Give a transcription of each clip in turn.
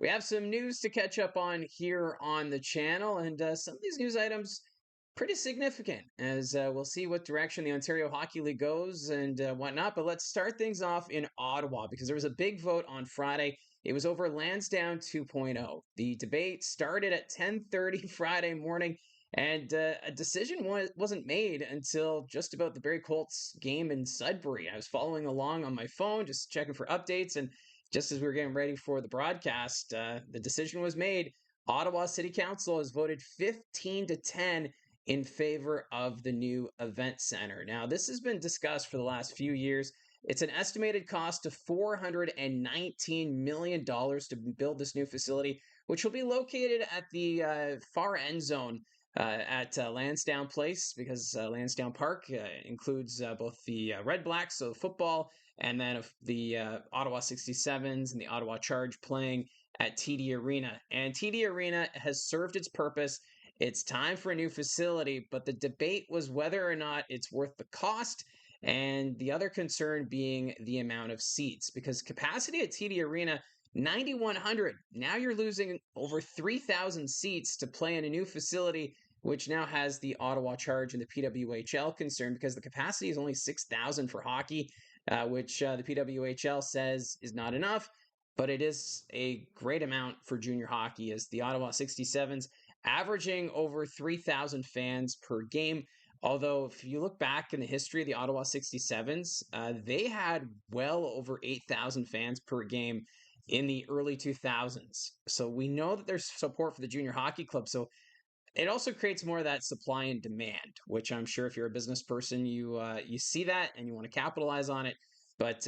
We have some news to catch up on here on the channel, and some of these news items pretty significant as we'll see what direction the Ontario Hockey League goes and whatnot. But let's start things off in Ottawa because there was a big vote on Friday. It was over Lansdowne 2.0. The debate started at 10:30 Friday morning, and a decision wasn't made until just about the Barrie Colts game in Sudbury. I was following along on my phone, just checking for updates, and just as we were getting ready for the broadcast, the decision was made. Ottawa City Council has voted 15-10 in favor of the new event center. Now, this has been discussed for the last few years. It's an estimated cost of $419 million to build this new facility, which will be located at the far end zone at Lansdowne Place, because Lansdowne Park includes both the Red Blacks, so football, and then the Ottawa 67s and the Ottawa Charge playing at TD Arena. And TD Arena has served its purpose. It's time for a new facility, but the debate was whether or not it's worth the cost, and the other concern being the amount of seats, because capacity at TD Arena 9,100. Now you're losing over 3,000 seats to play in a new facility, which now has the Ottawa Charge and the PWHL concerned because the capacity is only 6,000 for hockey, which the PWHL says is not enough, but it is a great amount for junior hockey, as the Ottawa 67s averaging over 3,000 fans per game. Although, if you look back in the history of the Ottawa 67s, they had well over 8,000 fans per game in the early 2000s. So we know that there's support for the junior hockey club. So it also creates more of that supply and demand, which I'm sure if you're a business person, you see that and you want to capitalize on it. But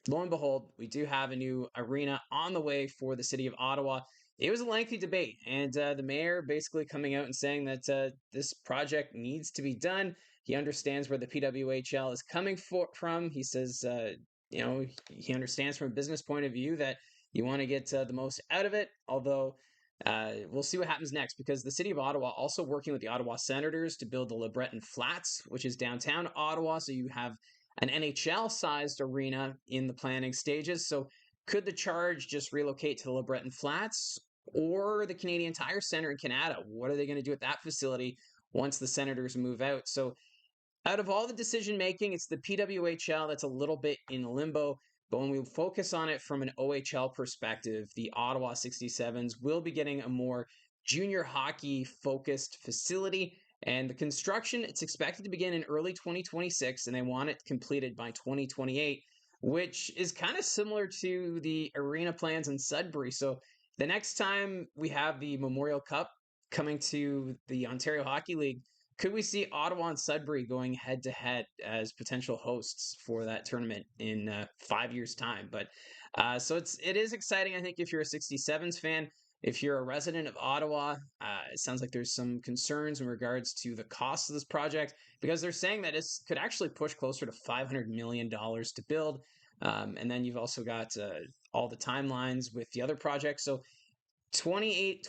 lo and behold, we do have a new arena on the way for the city of Ottawa. It was a lengthy debate, and the mayor basically coming out and saying that this project needs to be done. He understands where the PWHL is coming from. He says, he understands from a business point of view that you want to get the most out of it, although we'll see what happens next, because the city of Ottawa also working with the Ottawa Senators to build the LeBreton Flats, which is downtown Ottawa. So you have an NHL-sized arena in the planning stages. So could the Charge just relocate to the LeBreton Flats or the Canadian Tire Center in Canada? What are they going to do at that facility once the Senators move out? So out of all the decision making, it's the PWHL that's a little bit in limbo. But when we focus on it from an OHL perspective, the Ottawa 67s will be getting a more junior hockey focused facility. And the construction, it's expected to begin in early 2026, and they want it completed by 2028, which is kind of similar to the arena plans in Sudbury. So the next time we have the Memorial Cup coming to the Ontario Hockey League, could we see Ottawa and Sudbury going head to head as potential hosts for that tournament in 5 years' time? But so it is exciting, I think, if you're a 67s fan. If you're a resident of Ottawa, it sounds like there's some concerns in regards to the cost of this project, because they're saying that it could actually push closer to $500 million to build. And then you've also got all the timelines with the other projects. So 28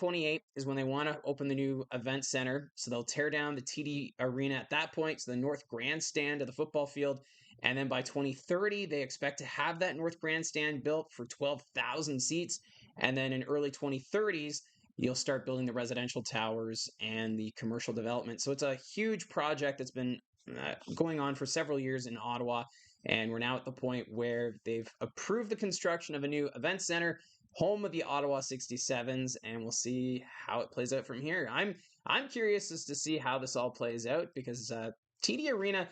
is when they want to open the new event center. So they'll tear down the TD Arena at that point, so the North Grandstand of the football field. And then by 2030, they expect to have that North Grandstand built for 12,000 seats. And then in early 2030s, you'll start building the residential towers and the commercial development. So it's a huge project that's been going on for several years in Ottawa. And we're now at the point where they've approved the construction of a new event center, home of the Ottawa 67s, and we'll see how it plays out from here. I'm curious as to see how this all plays out, because TD Arena,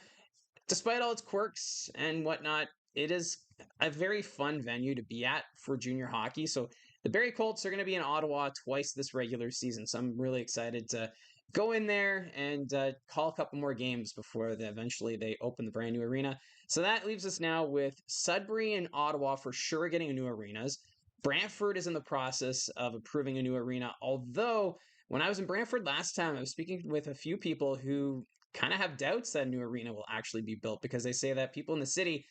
despite all its quirks and whatnot, it is a very fun venue to be at for junior hockey. So the Barrie Colts are going to be in Ottawa twice this regular season, so I'm really excited to go in there and call a couple more games before eventually they open the brand new arena. So that leaves us now with Sudbury and Ottawa for sure getting new arenas. Brantford is in the process of approving a new arena, although when I was in Brantford last time, I was speaking with a few people who kind of have doubts that a new arena will actually be built, because they say that people in the city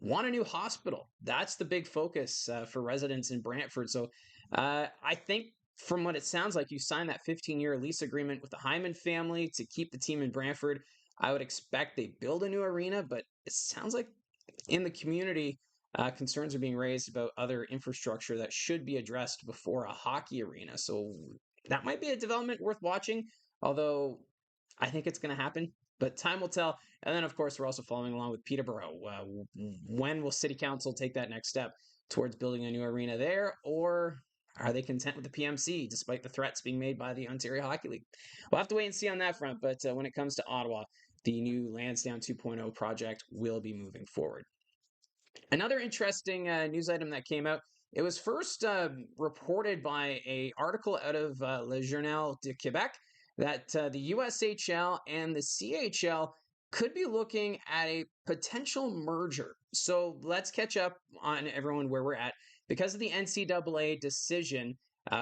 want a new hospital. That's the big focus for residents in Brantford. So I think from what it sounds like, you signed that 15-year lease agreement with the Hyman family to keep the team in Brantford. I would expect they build a new arena, but it sounds like in the community, concerns are being raised about other infrastructure that should be addressed before a hockey arena. So that might be a development worth watching, although I think it's going to happen, but time will tell. And then, of course, we're also following along with Peterborough. When will City Council take that next step towards building a new arena there, or are they content with the PMC despite the threats being made by the Ontario Hockey League? We'll have to wait and see on that front, but when it comes to Ottawa, the new Lansdowne 2.0 project will be moving forward. Another interesting news item that came out. It was first reported by a article out of Le Journal de Québec that the USHL and the CHL could be looking at a potential merger. So let's catch up on everyone where we're at. Because of the NCAA decision,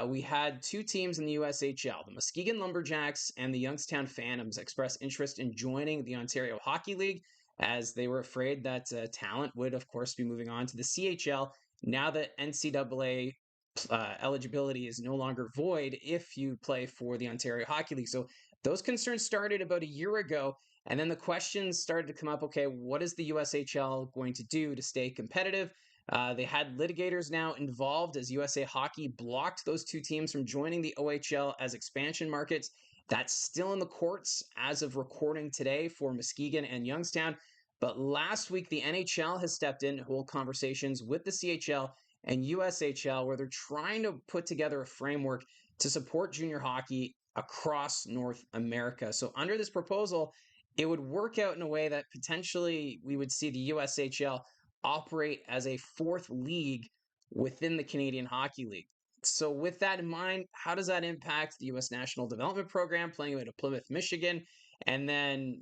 we had two teams in the USHL, the Muskegon Lumberjacks and the Youngstown Phantoms, express interest in joining the Ontario Hockey League, as they were afraid that talent would, of course, be moving on to the CHL now that NCAA eligibility is no longer void if you play for the Ontario Hockey League. So those concerns started about a year ago, and then the questions started to come up. Okay, what is the USHL going to do to stay competitive? They had litigators now involved as USA Hockey blocked those two teams from joining the OHL as expansion markets. That's still in the courts as of recording today for Muskegon and Youngstown. But last week, the NHL has stepped in to hold conversations with the CHL and USHL where they're trying to put together a framework to support junior hockey across North America. So, under this proposal, it would work out in a way that potentially we would see the USHL operate as a fourth league within the Canadian Hockey League. So, with that in mind, how does that impact the U.S. National Development Program playing out of Plymouth, Michigan? And then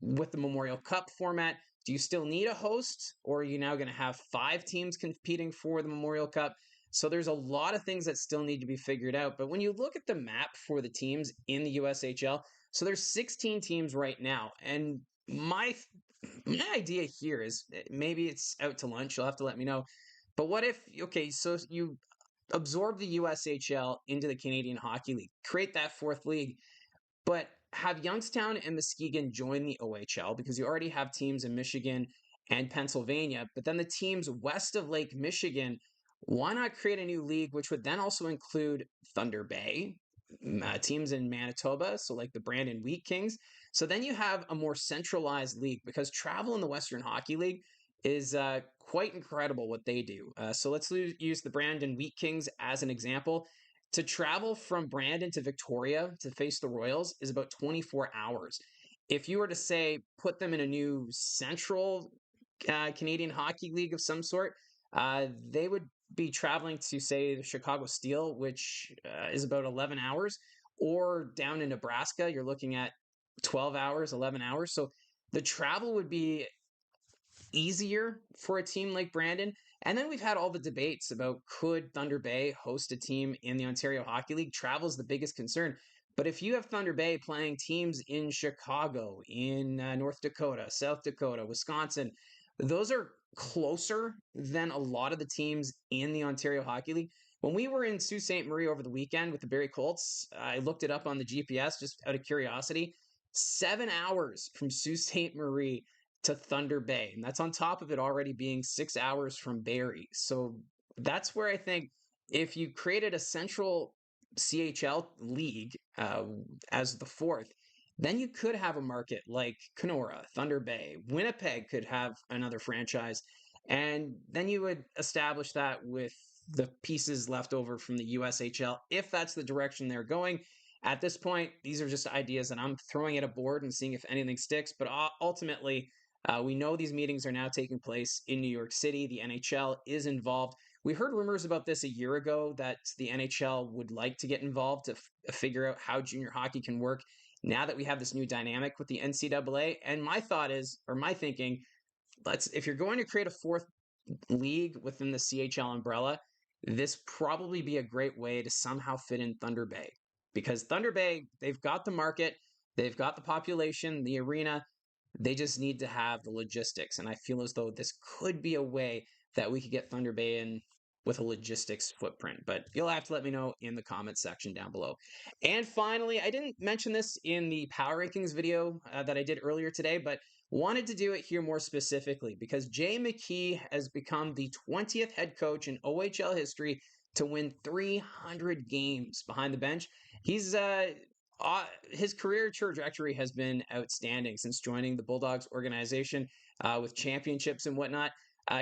with the Memorial Cup format, do you still need a host, or are you now going to have 5 teams competing for the Memorial Cup? So there's a lot of things that still need to be figured out. But when you look at the map for the teams in the USHL, so there's 16 teams right now. And my idea here is maybe it's out to lunch. You'll have to let me know. But what if, okay, so you absorb the USHL into the Canadian Hockey League, create that fourth league, but have Youngstown and Muskegon join the OHL because you already have teams in Michigan and Pennsylvania. But then the teams west of Lake Michigan, why not create a new league, which would then also include Thunder Bay, teams in Manitoba, so like the Brandon Wheat Kings. So then you have a more centralized league because travel in the Western Hockey League is quite incredible what they do. So let's use the Brandon Wheat Kings as an example. To travel from Brandon to Victoria to face the Royals is about 24 hours. If you were to say put them in a new central Canadian Hockey League of some sort, they would be traveling to, say, the Chicago Steel, which is about 11 hours, or down in Nebraska, you're looking at 12 hours, 11 hours. So the travel would be easier for a team like Brandon. And then we've had all the debates about could Thunder Bay host a team in the Ontario Hockey League? Travel is the biggest concern. But if you have Thunder Bay playing teams in Chicago, in North Dakota, South Dakota, Wisconsin, those are closer than a lot of the teams in the Ontario Hockey League. When we were in Sault Ste. Marie over the weekend with the Barrie Colts, I looked it up on the GPS just out of curiosity. 7 hours from Sault Ste. Marie to Thunder Bay. And that's on top of it already being 6 hours from Barrie. So that's where I think if you created a central CHL league as the fourth, then you could have a market like Kenora, Thunder Bay, Winnipeg could have another franchise. And then you would establish that with the pieces left over from the USHL, if that's the direction they're going. At this point, these are just ideas that I'm throwing at a board and seeing if anything sticks. But ultimately, we know these meetings are now taking place in New York City. The NHL is involved. We heard rumors about this a year ago that the NHL would like to get involved to figure out how junior hockey can work now that we have this new dynamic with the NCAA. And my thought is, or my thinking, if you're going to create a fourth league within the CHL umbrella, this probably be a great way to somehow fit in Thunder Bay. Because Thunder Bay, they've got the market, they've got the population, the arena, they just need to have the logistics. And I feel as though this could be a way that we could get Thunder Bay in with a logistics footprint. But you'll have to let me know in the comments section down below. And finally, I didn't mention this in the power rankings video that I did earlier today, but wanted to do it here more specifically because Jay McKee has become the 20th head coach in OHL history to win 300 games behind the bench. He's his career trajectory has been outstanding since joining the Bulldogs organization with championships and whatnot.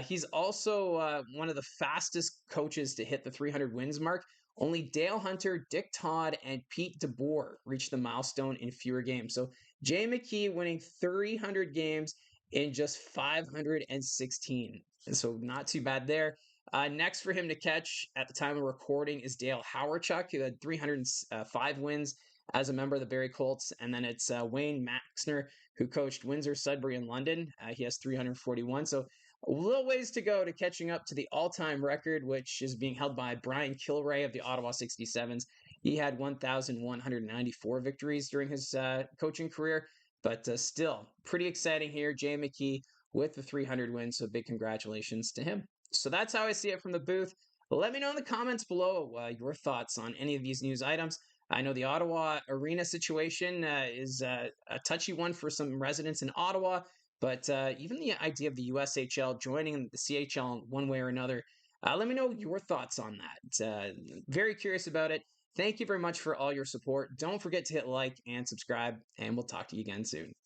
He's also one of the fastest coaches to hit the 300 wins mark. Only Dale Hunter, Dick Todd, and Pete DeBoer reached the milestone in fewer games. So Jay McKee winning 300 games in just 516. And so not too bad there. Next for him to catch at the time of recording is Dale Howarchuk, who had 305 wins as a member of the Barrie Colts. And then it's Wayne Maxner, who coached Windsor, Sudbury, and London. He has 341. So a little ways to go to catching up to the all-time record, which is being held by Brian Kilray of the Ottawa 67s. He had 1,194 victories during his coaching career, but still pretty exciting here. Jay McKee with the 300 wins, so big congratulations to him. So that's how I see it from the booth. Let me know in the comments below your thoughts on any of these news items. I know the Ottawa arena situation is a touchy one for some residents in Ottawa, but even the idea of the USHL joining the CHL one way or another, let me know your thoughts on that. Very curious about it. Thank you very much for all your support. Don't forget to hit like and subscribe, and we'll talk to you again soon.